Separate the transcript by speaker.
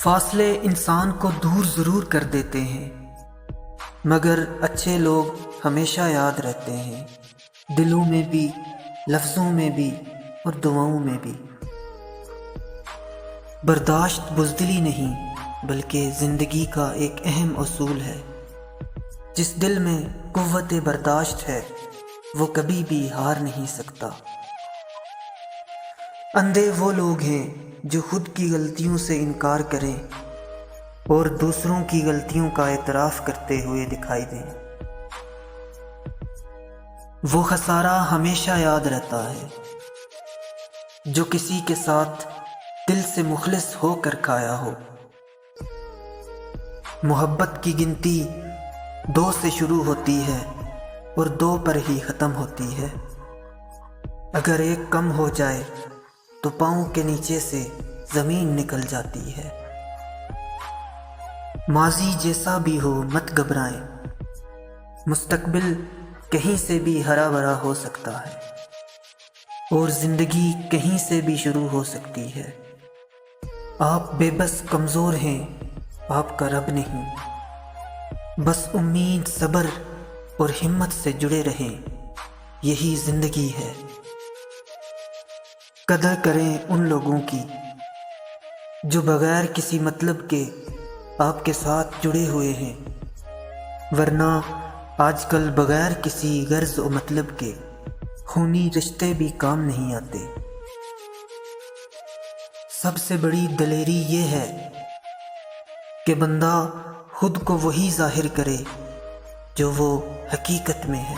Speaker 1: فاصلے انسان کو دور ضرور کر دیتے ہیں، مگر اچھے لوگ ہمیشہ یاد رہتے ہیں، دلوں میں بھی، لفظوں میں بھی اور دعاؤں میں بھی۔ برداشت بزدلی نہیں بلکہ زندگی کا ایک اہم اصول ہے۔ جس دل میں قوت برداشت ہے وہ کبھی بھی ہار نہیں سکتا۔ اندھے وہ لوگ ہیں جو خود کی غلطیوں سے انکار کریں اور دوسروں کی غلطیوں کا اعتراف کرتے ہوئے دکھائی دیں۔ وہ خسارہ ہمیشہ یاد رہتا ہے جو کسی کے ساتھ دل سے مخلص ہو کر کھایا ہو۔ محبت کی گنتی 2 سے شروع ہوتی ہے اور 2 پر ہی ختم ہوتی ہے۔ اگر ایک کم ہو جائے تو پاؤں کے نیچے سے زمین نکل جاتی ہے۔ ماضی جیسا بھی ہو مت گھبرائیں، مستقبل کہیں سے بھی ہرا بھرا ہو سکتا ہے اور زندگی کہیں سے بھی شروع ہو سکتی ہے۔ آپ بے بس کمزور ہیں، آپ کا رب نہیں۔ بس امید، صبر اور ہمت سے جڑے رہیں، یہی زندگی ہے۔ قدر کریں ان لوگوں کی جو بغیر کسی مطلب کے آپ کے ساتھ جڑے ہوئے ہیں، ورنہ آج کل بغیر کسی غرض و مطلب کے خونی رشتے بھی کام نہیں آتے۔ سب سے بڑی دلیری یہ ہے کہ بندہ خود کو وہی ظاہر کرے جو وہ حقیقت میں ہے۔